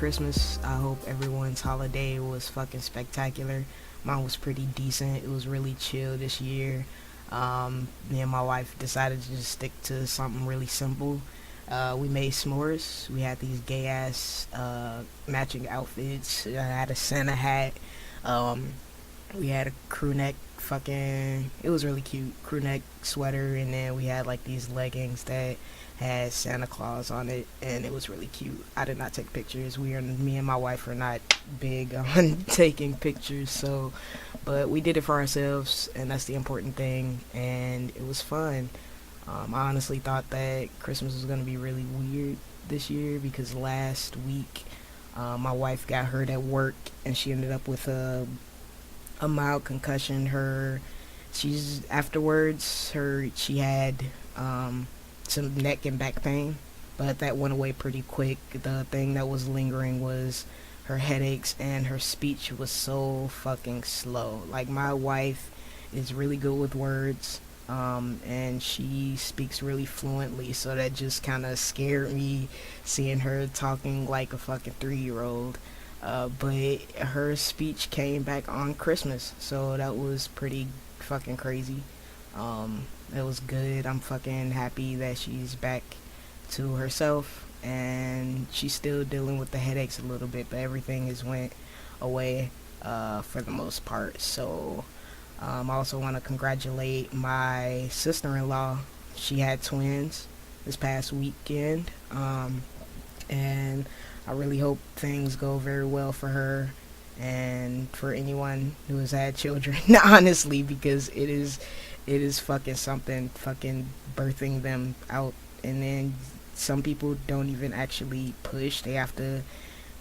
Christmas. I hope everyone's holiday was fucking spectacular. Mine was pretty decent. It was really chill this year. Me and my wife decided to just stick to something really simple. We made s'mores. We had these gay ass matching outfits. I had a Santa hat. Um, we had a crew neck fucking. It was really cute. Crew neck sweater, and then we had like these leggings that had Santa Claus on it, and it was really cute. I did not take pictures. Me and my wife are not big on taking pictures, so, but we did it for ourselves, and that's the important thing. And it was fun. I honestly thought that Christmas was gonna be really weird this year because last week, my wife got hurt at work, and she ended up with a mild concussion. She's afterwards. She had some neck and back pain, but that went away pretty quick. The thing that was lingering was her headaches, and her speech was so fucking slow. Like, my wife is really good with words, and she speaks really fluently, so that just kind of scared me seeing her talking like a fucking 3-year-old. But her speech came back on Christmas, so that was pretty fucking crazy. It was good. I'm fucking happy that she's back to herself, and she's still dealing with the headaches a little bit, but everything has went away for the most part. So I also want to congratulate my sister-in-law. She had twins this past weekend, and I really hope things go very well for her and for anyone who has had children. Honestly, because it is fucking something, fucking birthing them out. And then some people don't even actually push. They have to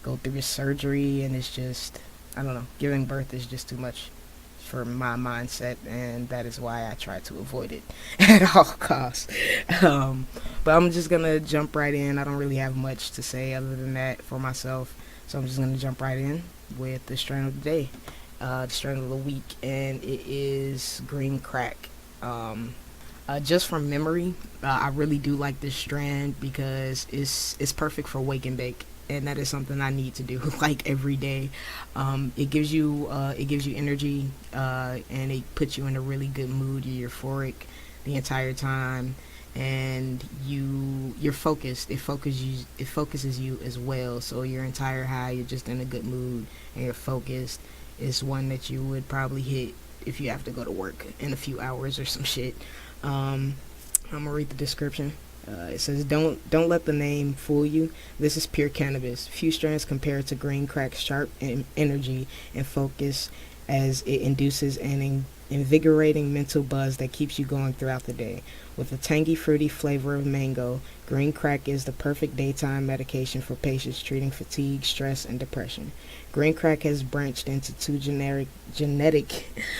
go through a surgery, and it's just, I don't know, giving birth is just too much for my mindset, and that is why I try to avoid it at all costs. But I'm just gonna jump right in. I don't really have much to say other than that for myself, so I'm just gonna jump right in with the strain of the day, the strain of the week, and it is green crack. Just from memory, I really do like this strand because it's perfect for wake and bake, and that is something I need to do like every day. It gives you energy, and it puts you in a really good mood. You're euphoric the entire time, and you're focused. It focuses you as well. So your entire high, you're just in a good mood, and you're focused. Is one that you would probably hit if you have to go to work in a few hours or some shit. I'm gonna read the description. It says, don't let the name fool you. This is pure cannabis. Few strands compared to green crack's sharp energy and focus, as it induces an invigorating mental buzz that keeps you going throughout the day. With a tangy, fruity flavor of mango, green crack is the perfect daytime medication for patients treating fatigue, stress, and depression. Green crack has branched into two genetic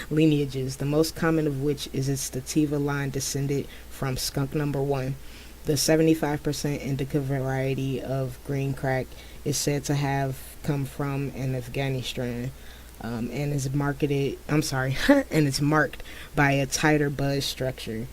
lineages, the most common of which is its sativa line descended from skunk number 1. The 75% indica variety of green crack is said to have come from an Afghani strain, and is marketed. I'm sorry, and it's marked by a tighter buzz structure.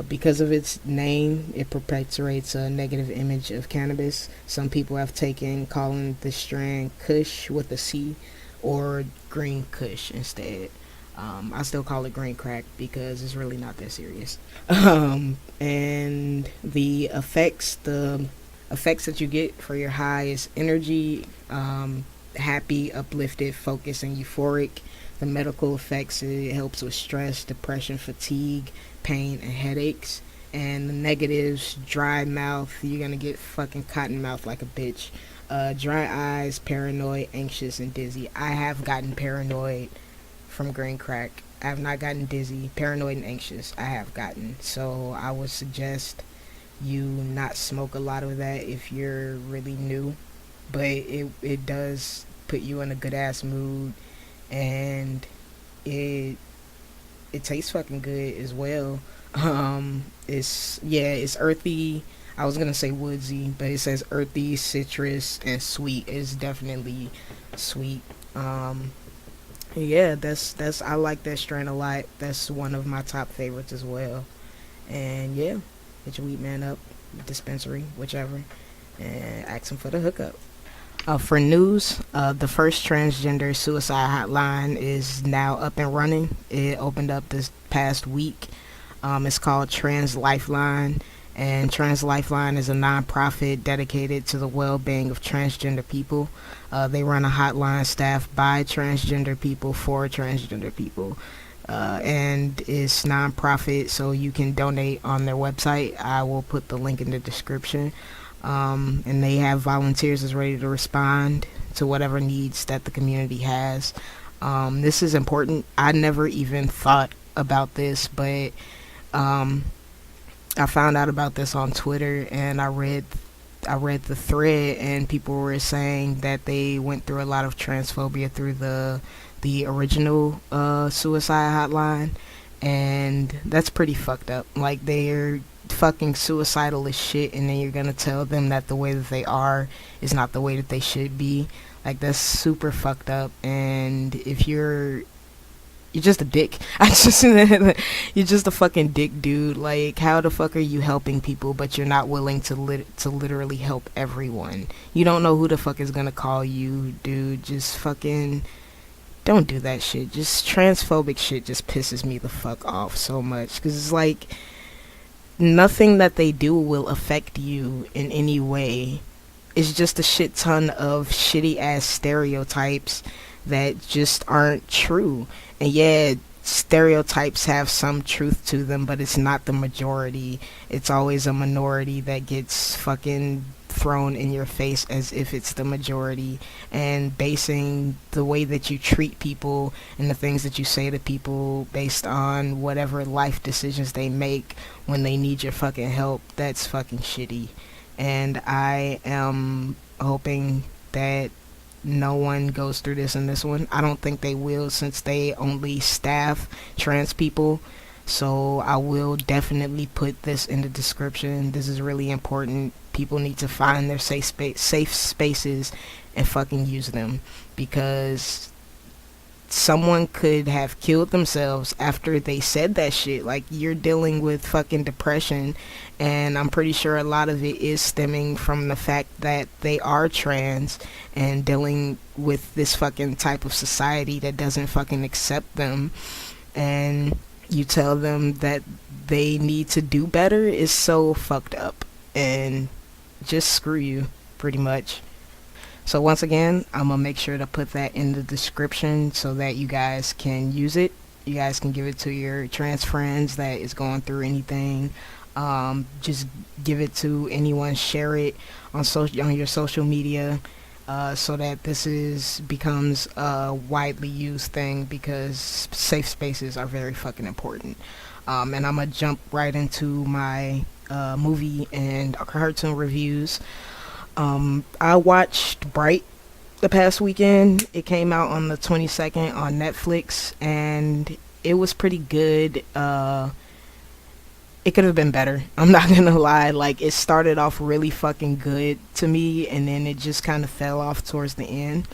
Because of its name, it perpetuates a negative image of cannabis. Some people have taken calling the strain Kush with a C, or Green Kush instead. I still call it green crack because it's really not that serious. And the effects that you get for your high is energy, happy, uplifted, focused, and euphoric. The medical effects, it helps with stress, depression, fatigue, pain, and headaches. And the negatives, dry mouth, you're gonna get fucking cotton mouth like a bitch. Dry eyes, paranoid, anxious, and dizzy. I have gotten paranoid from green crack. I have not gotten dizzy. Paranoid and anxious, I have gotten. So I would suggest you not smoke a lot of that if you're really new. But it does put you in a good ass mood, and it tastes fucking good as well. It's earthy. I was gonna say woodsy, but it says earthy, citrus, and sweet. It's definitely sweet. Yeah, that's I like that strain a lot. That's one of my top favorites as well. And yeah, hit your weed man up, dispensary, whichever, and ask him for the hookup. For news, the first transgender suicide hotline is now up and running. It opened up this past week. It's called Trans Lifeline, and Trans Lifeline is a nonprofit dedicated to the well-being of transgender people. They run a hotline staffed by transgender people for transgender people, and it's nonprofit, so you can donate on their website. I will put the link in the description. And they have volunteers that's ready to respond to whatever needs that the community has. This is important. I never even thought about this, but um, I found out about this on Twitter, and I read the thread, and people were saying that they went through a lot of transphobia through the original suicide hotline, and that's pretty fucked up. Like, they're fucking suicidal as shit, and then you're gonna tell them that the way that they are is not the way that they should be. Like, that's super fucked up. And if you're just a dick. I just you're just a fucking dick, dude. Like, how the fuck are you helping people, but you're not willing to literally help everyone? You don't know who the fuck is gonna call you, dude. Just fucking don't do that shit. Just transphobic shit just pisses me the fuck off so much, because it's like nothing that they do will affect you in any way. It's just a shit ton of shitty ass stereotypes that just aren't true. And yeah, stereotypes have some truth to them, but it's not the majority. It's always a minority that gets fucking thrown in your face as if it's the majority, and basing the way that you treat people and the things that you say to people based on whatever life decisions they make when they need your fucking help, that's fucking shitty. And I am hoping that no one goes through this in this one. I don't think they will, since they only staff trans people. So I will definitely put this in the description. This is really important. People need to find their safe spaces and fucking use them, because someone could have killed themselves after they said that shit. Like, you're dealing with fucking depression, and I'm pretty sure a lot of it is stemming from the fact that they are trans and dealing with this fucking type of society that doesn't fucking accept them. And you tell them that they need to do better is so fucked up, and just screw you, pretty much. So once again, I'm gonna make sure to put that in the description so that you guys can use it. You guys can give it to your trans friends that is going through anything. Just give it to anyone. Share it on your social media, so that becomes a widely used thing, because safe spaces are very fucking important. And I'm gonna jump right into my movie and cartoon reviews. I watched Bright the past weekend. It came out on the 22nd on Netflix, and it was pretty good. It could have been better. I'm not gonna lie. Like, it started off really fucking good to me, and then it just kind of fell off towards the end.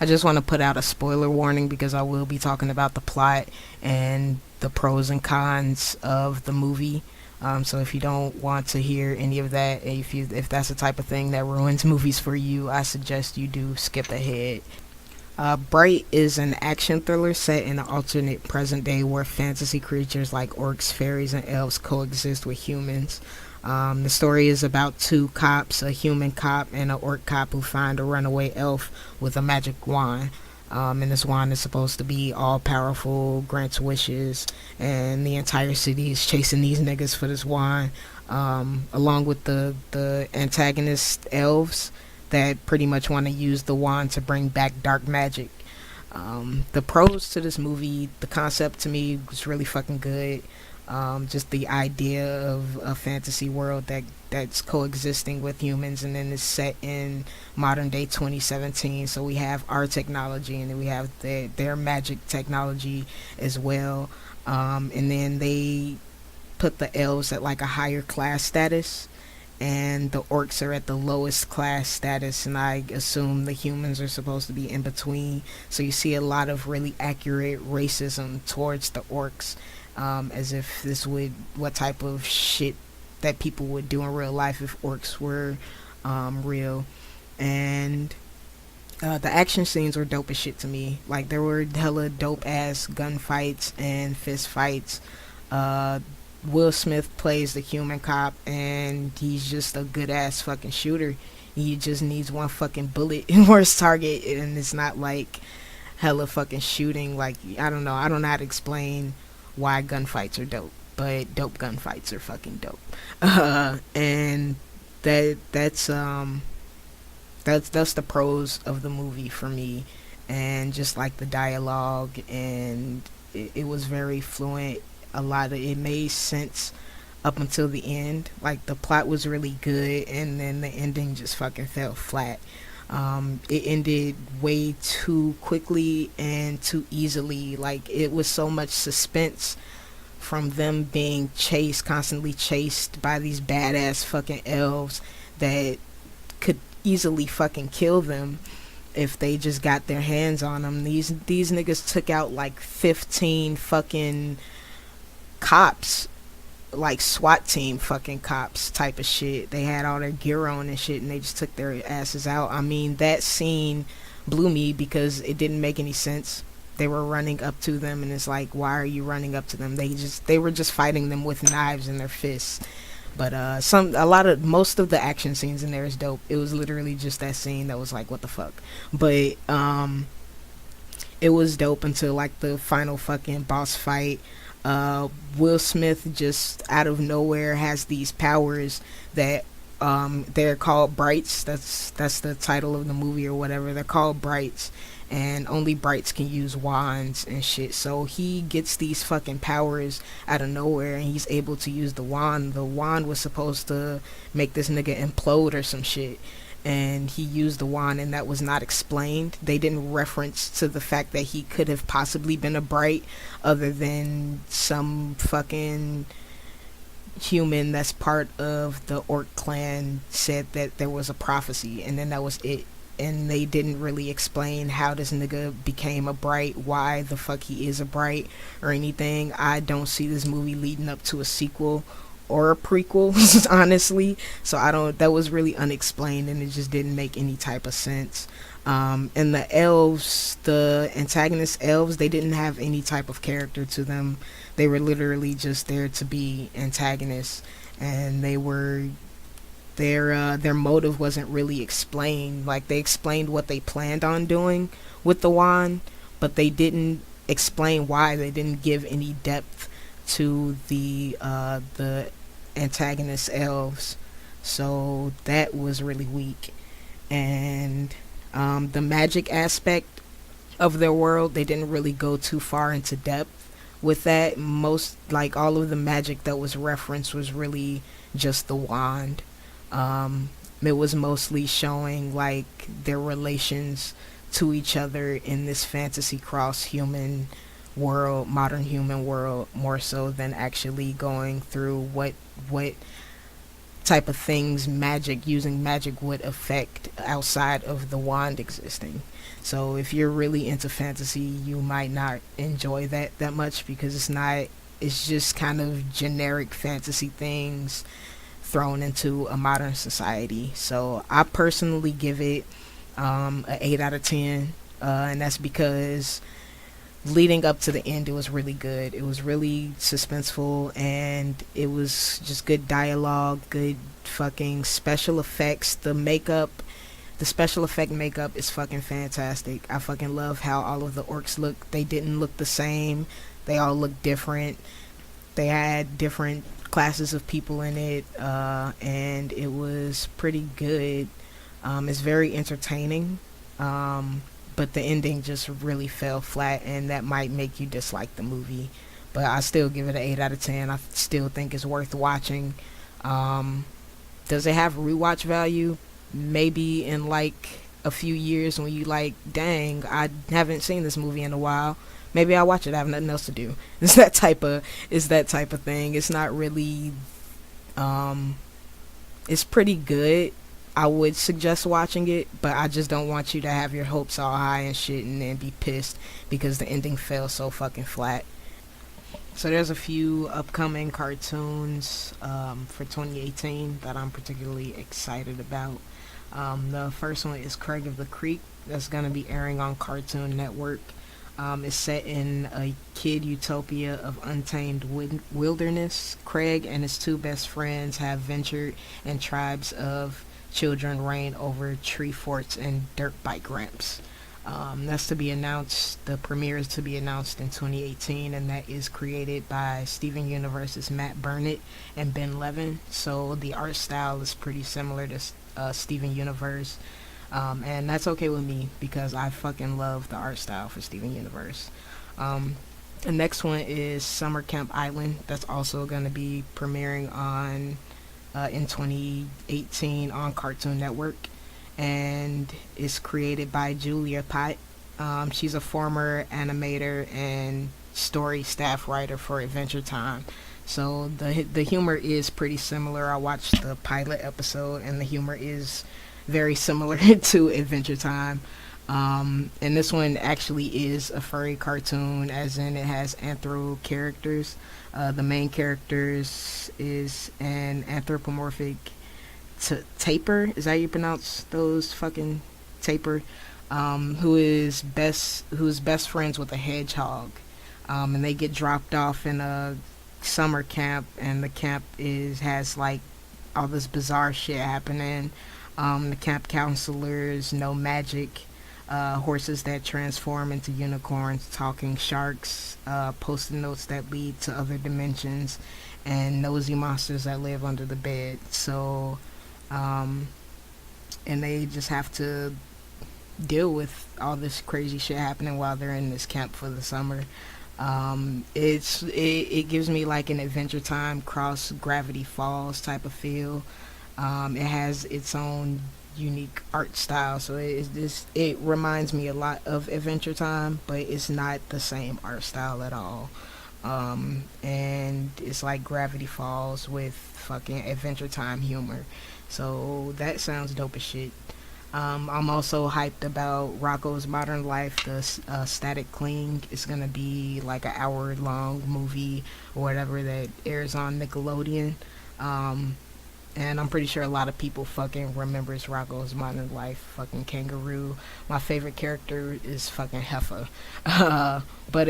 I just want to put out a spoiler warning, because I will be talking about the plot and the pros and cons of the movie. So if you don't want to hear any of that, if that's the type of thing that ruins movies for you, I suggest you do skip ahead. Bright is an action thriller set in an alternate present day where fantasy creatures like orcs, fairies, and elves coexist with humans. The story is about two cops, a human cop and an orc cop, who find a runaway elf with a magic wand. And this wand is supposed to be all powerful, grants wishes, and the entire city is chasing these niggas for this wand, along with the antagonist elves that pretty much want to use the wand to bring back dark magic. The pros to this movie, the concept to me was really fucking good. Just the idea of a fantasy world that's coexisting with humans, and then it's set in modern day 2017. So we have our technology, and then we have their magic technology as well. And then they put the elves at like a higher class status, and the orcs are at the lowest class status, and I assume the humans are supposed to be in between. So you see a lot of really accurate racism towards the orcs, as if what type of shit that people would do in real life if orcs were real. And The action scenes were dope as shit to me. Like there were hella dope ass gunfights and fist fights. Uh, Will Smith plays the human cop, and he's just a good ass fucking shooter. He just needs one fucking bullet for his target, and it's not like hella fucking shooting. Like I don't know. I don't know how to explain why gunfights are dope, but dope gunfights are fucking dope. And that's the pros of the movie for me, and just like the dialogue, and it was very fluent. A lot of it made sense up until the end. Like the plot was really good, and then the ending just fucking fell flat. It ended way too quickly and too easily. Like it was so much suspense from them being chased, constantly chased by these badass fucking elves that could easily fucking kill them if they just got their hands on them. These niggas took out like 15 fucking cops, like SWAT team fucking cops type of shit. They had all their gear on and shit, and they just took their asses out. I mean, that scene blew me because it didn't make any sense. They were running up to them, and it's like, why are you running up to them? They were just fighting them with knives in their fists. But most of the action scenes in there is dope. It was literally just that scene that was like, what the fuck. But it was dope until like the final fucking boss fight. Will Smith just out of nowhere has these powers that they're called brights. That's the title of the movie or whatever. They're called brights, and only brights can use wands and shit. So he gets these fucking powers out of nowhere, and he's able to use the wand. The wand was supposed to make this nigga implode or some shit, and he used the wand, and that was not explained. They didn't reference to the fact that he could have possibly been a bright, other than some fucking human that's part of the orc clan said that there was a prophecy, and then that was it. And they didn't really explain how this nigga became a bright, why the fuck he is a bright, or anything. I don't see this movie leading up to a sequel or a prequel, honestly. So that was really unexplained, and it just didn't make any type of sense. And the elves, the antagonist elves, they didn't have any type of character to them. They were literally just there to be antagonists, and their motive wasn't really explained. Like they explained what they planned on doing with the wand, but they didn't explain why. They didn't give any depth to the antagonist elves, so that was really weak. And the magic aspect of their world, they didn't really go too far into depth with that. Most, like all of the magic that was referenced was really just the wand. It was mostly showing like their relations to each other in this fantasy cross human world, modern human world, more so than actually going through what type of things using magic would affect outside of the wand existing. So if you're really into fantasy, you might not enjoy that much, because it's just kind of generic fantasy things thrown into a modern society. So I personally give it a 8 out of 10, and that's because leading up to the end, it was really good. It was really suspenseful, and it was just good dialogue, good fucking special effects. The special effect makeup is fucking fantastic. I fucking love how all of the orcs look. They didn't look the same. They all look different. They had different classes of people in it, and it was pretty good. It's very entertaining, but the ending just really fell flat, and that might make you dislike the movie. But I still give it an 8 out of 10. I still think it's worth watching. Does it have rewatch value? Maybe in like a few years when you like, dang, I haven't seen this movie in a while. Maybe I'll watch it. I have nothing else to do. It's that type of thing. It's not really, it's pretty good. I would suggest watching it, but I just don't want you to have your hopes all high and shit and then be pissed because the ending fell so fucking flat. So there's a few upcoming cartoons for 2018 that I'm particularly excited about. The first one is Craig of the Creek. That's gonna be airing on Cartoon Network. It's set in a kid utopia of untamed wilderness. Craig and his two best friends have ventured, and tribes of children reign over tree forts and dirt bike ramps. That's to be announced. The premiere is to be announced in 2018, and that is created by Steven Universe's Matt Burnett and Ben Levin. So the art style is pretty similar to Steven Universe, and that's okay with me because I fucking love the art style for Steven Universe. The next one is Summer Camp Island. That's also going to be premiering on in 2018 on Cartoon Network, and is created by Julia Pott. She's a former animator and story staff writer for Adventure Time. So the humor is pretty similar. I watched the pilot episode, and the humor is very similar to Adventure Time. And this one actually is a furry cartoon, as in it has anthro characters. The main characters is an anthropomorphic tapir. Is that how you pronounce those fucking tapir? Who's best friends with a hedgehog, and they get dropped off in a summer camp, and the camp has like all this bizarre shit happening. The camp counselors know magic, horses that transform into unicorns, talking sharks, post-it notes that lead to other dimensions, and nosy monsters that live under the bed. So, and they just have to deal with all this crazy shit happening while they're in this camp for the summer. It gives me like an Adventure Time cross Gravity Falls type of feel. It has its own unique art style, so it reminds me a lot of Adventure Time, but it's not the same art style at all. And it's like Gravity Falls with fucking Adventure Time humor. So that sounds dope as shit. I'm also hyped about Rocko's Modern Life, the Static Cling. It's gonna be like an hour-long movie or whatever that airs on Nickelodeon. And I'm pretty sure a lot of people fucking remembers Rocko's Modern Life, fucking Kangaroo. My favorite character is fucking Heffa. But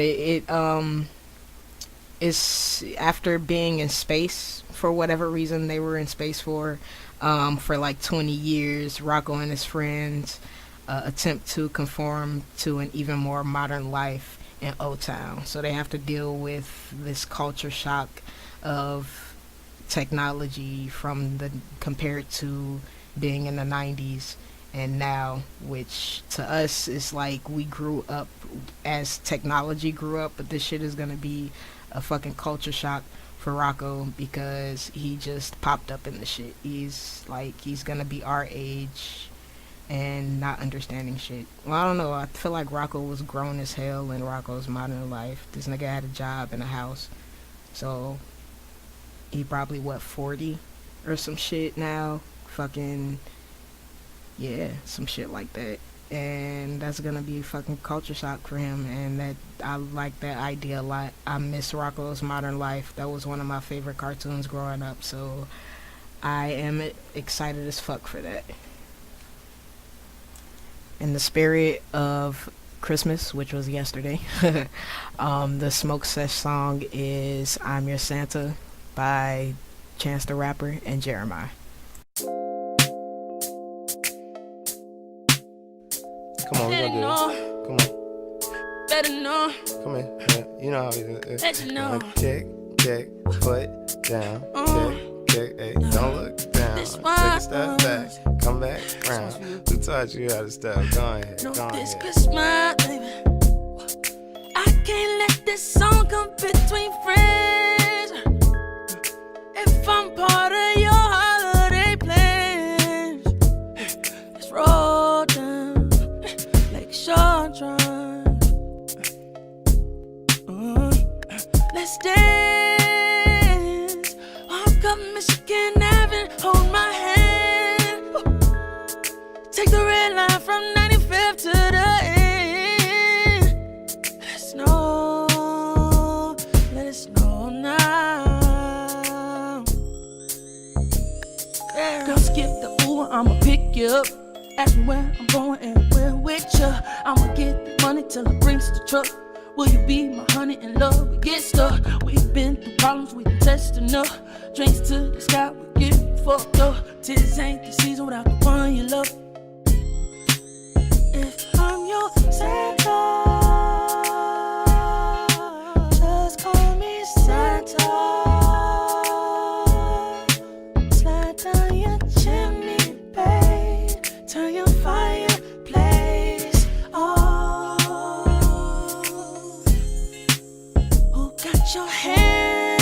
it's after being in space for whatever reason they were in space for like 20 years. Rocko and his friends attempt to conform to an even more modern life in O-Town. So they have to deal with this culture shock of technology compared to being in the 90s and now, which to us is like we grew up as technology grew up, but this shit is gonna be a fucking culture shock for Rocko because he just popped up in the shit. He's gonna be our age and not understanding shit. Well, I don't know. I feel like Rocko was grown as hell in Rocko's Modern Life. This nigga had a job and a house, so he probably 40 or some shit now. Fucking yeah, some shit like that. And that's gonna be a fucking culture shock for him, and that I like that idea a lot. I miss Rocko's Modern Life. That was one of my favorite cartoons growing up, so I am excited as fuck for that. In the spirit of Christmas, which was yesterday, the Smoke Sesh song is I'm Your Santa by Chance the Rapper and Jeremiah. Come on, we're gonna do this. Come on. Better know. Come in. Yeah, you know how we do it. Let you know. Kick, foot down. Kick, hey, don't look down. Take a step back, come back round. Who taught you how to step? Go ahead, go ahead. This Christmas, baby, I can't let this song come between friends. If I'm part of your holiday plans, let's roll down like Sean Tron. Let's dance. Walk up Michigan Avenue, hold my hand. Take the red line from 95th to the end. Let it snow now. Yeah. Girl, skip the Uber, I'ma pick you you up. Ask me where I'm going and where with ya. I'ma get the money till I brings the truck. Will you be my honey and love? We get stuck. We've been through problems, we can test enough. Drinks to the sky, we get fucked up. Tis ain't the season without the one you love. If I'm your Santa, just call me Santa. Slide down your chimney, babe. Turn your fireplace on. Who got your hand?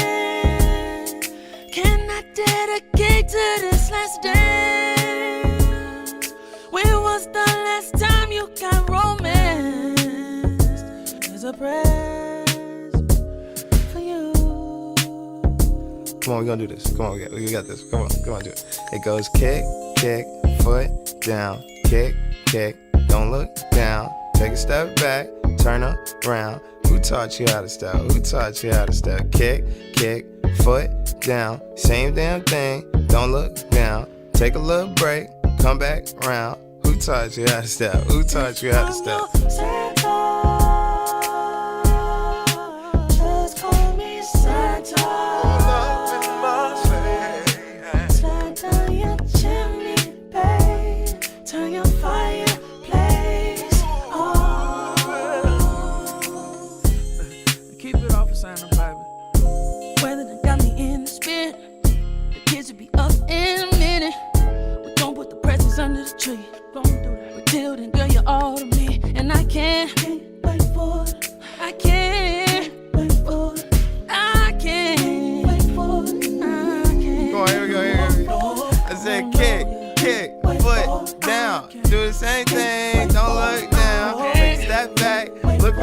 Can I dedicate to this last dance? When was the last time you got romance? There's a present for you. Come on, we're gonna do this. Come on, we got this. Come on, do it. It goes kick, kick, foot down, kick, kick, don't look down. Take a step back, turn around. Who taught you how to step? Who taught you how to step? Kick, kick, foot down. Same damn thing, don't look down. Take a little break, come back around. Who taught you how to step? Who taught you how to step? Santa, just call me Santa. Slide down your chimney, babe. Turn your fireplace on. Keep it off of Santa, baby. Weather done got me in the spin. The kids will be up in a minute. We gon' put the presents under the tree. Gon' do that. But till then, girl, you're all to me. And I can't wait for it. I can't wait for it. I can't wait for it. I can't. Come on, here we go. I said kick, kick, foot down. Do the same thing, don't look down. Take a step back, look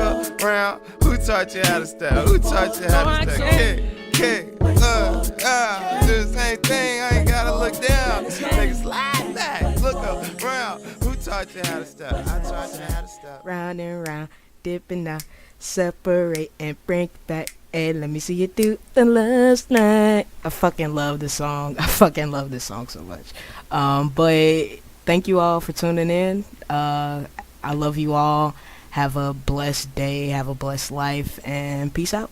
around. Who taught you how to step? Who taught you how to step? Kick, kick, do the same thing, I ain't gotta look down. Take a slide back, look around. Who taught you how to step? I taught you how to step. Round and round, dipping out, separate and bring back. Hey, let me see you do the last night. I fucking love this song. I fucking love this song so much. But thank you all for tuning in. I love you all. Have a blessed day. Have a blessed life. And peace out.